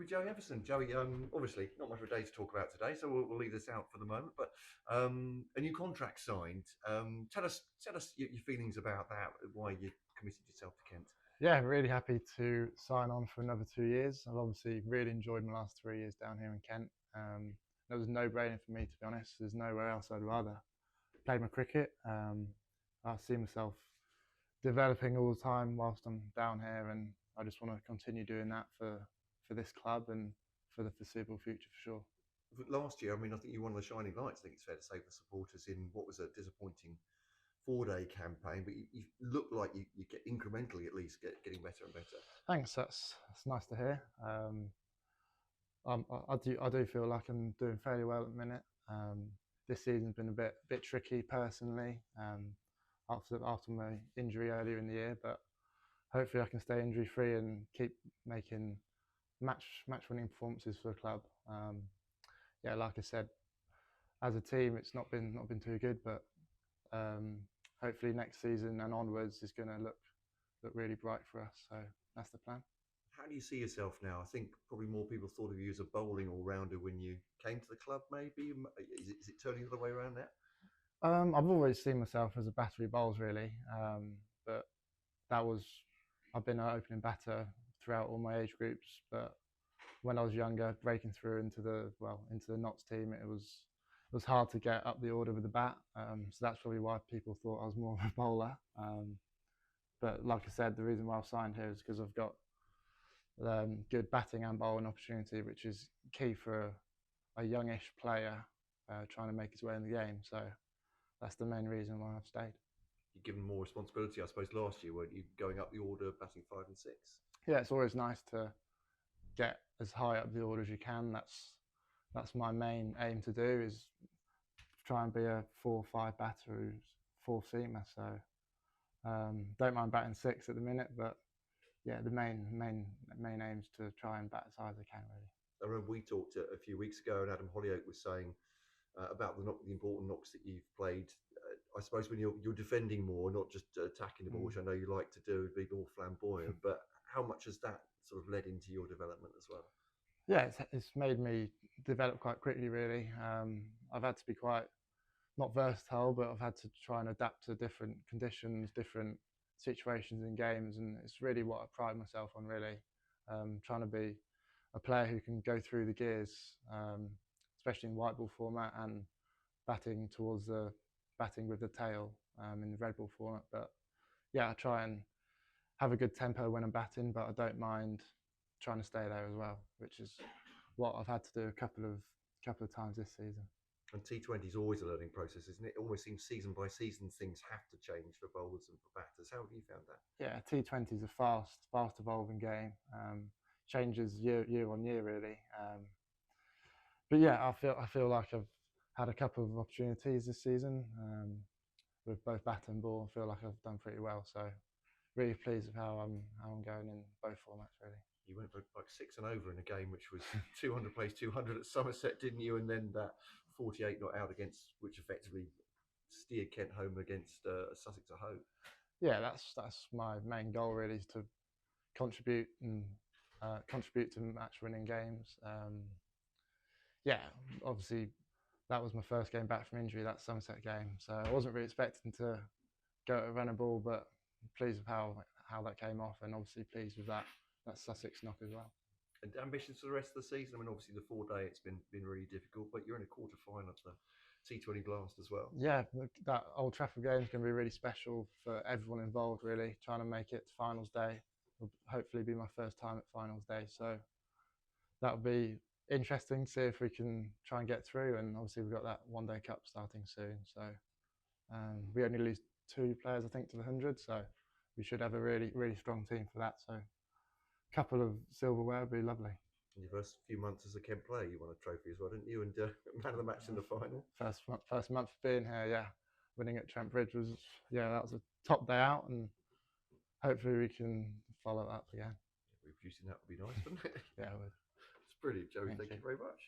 with Joey Evison. Joey, obviously not much of a day to talk about today, so we'll leave this out for the moment. But a new contract signed. Tell us your feelings about that. Why you committed yourself to Kent? Yeah, really happy to sign on for another 2 years. I've obviously really enjoyed my last 3 years down here in Kent. It was a no-brainer for me, to be honest. There's nowhere else I'd rather play my cricket. I see myself developing all the time whilst I'm down here, and I just want to continue doing that for this club and for the foreseeable future for sure. Last year, I mean, I think you were one of the shining lights. I think it's fair to say for supporters in what was a disappointing 4-day campaign, but you look like you get incrementally at least getting better and better. Thanks, that's nice to hear. I do feel like I'm doing fairly well at the minute. This season's been a bit tricky personally, after my injury earlier in the year, but hopefully I can stay injury free and keep making match winning performances for the club. Yeah, like I said, as a team it's not been too good, but hopefully next season and onwards is going to look really bright for us. So that's the plan. How do you see yourself now? I think probably more people thought of you as a bowling all-rounder when you came to the club, maybe. Is it turning the other way around now? I've always seen myself as a battery bowls really, but that was I've been an opening batter throughout all my age groups. But when I was younger, breaking through into the Notts team, it was hard to get up the order with the bat. So that's probably why people thought I was more of a bowler. But like I said, the reason why I've signed here is because I've got good batting and bowling opportunity, which is key for a youngish player trying to make his way in the game. So that's the main reason why I've stayed. You're given more responsibility, I suppose, last year, weren't you, going up the order, batting 5 and 6? Yeah, it's always nice to get as high up the order as you can. That's my main aim to do, is try and be a 4 or 5 batter who's fourth seamer. So don't mind batting 6 at the minute, but yeah, the main aim is to try and bat as high as I can really. I remember we talked a few weeks ago, and Adam Hollyoake was saying about the important knocks that you've played. I suppose when you're defending more, not just attacking the ball, which I know you like to do, be more flamboyant. But how much has that sort of led into your development as well? Yeah, it's made me develop quite quickly really. I've had to be quite not versatile, but I've had to try and adapt to different conditions, different situations in games, and it's really what I pride myself on really. Trying to be a player who can go through the gears, especially in white ball format, and batting with the tail in the red ball format. But yeah, I try and have a good tempo when I'm batting, but I don't mind trying to stay there as well, which is what I've had to do a couple of times this season. And T20 is always a learning process, isn't it? It almost seems season by season things have to change for bowlers and for batters. How have you found that? Yeah, T20 is a fast evolving game. Changes year on year really. But yeah, I feel like I've had a couple of opportunities this season with both bat and ball. I feel like I've done pretty well. So really pleased with how I'm going in both formats really. You went for like 6 and over in a game which was 200 plays 200 at Somerset, didn't you? And then that 48 not out against, which effectively steered Kent home against Sussex at home. Yeah, that's my main goal really, is to contribute to match winning games. Yeah, obviously that was my first game back from injury, that Somerset game. So I wasn't really expecting to go to run a ball, but I'm pleased with how that came off, and obviously pleased with that Sussex knock as well. And ambitions for the rest of the season? I mean, obviously the 4-day it's been really difficult, but you're in a quarter final of the T20 Blast as well. Yeah, that Old Trafford game is going to be really special for everyone involved. Really, trying to make it to finals day will hopefully be my first time at finals day. So that'll be interesting to see if we can try and get through. And obviously we've got that one-day cup starting soon. So we only lose 2 players, I think, to the 100. So we should have a really strong team for that. So a couple of silverware would be lovely. In your first few months as a Kent player, you won a trophy as well, didn't you? And man of the match in the final. First month of being here, yeah. Winning at Trent Bridge that was a top day out, and hopefully we can follow that up again. Reproducing that would be nice, wouldn't it? Yeah, it would. It's brilliant, Joey. Thank you very much.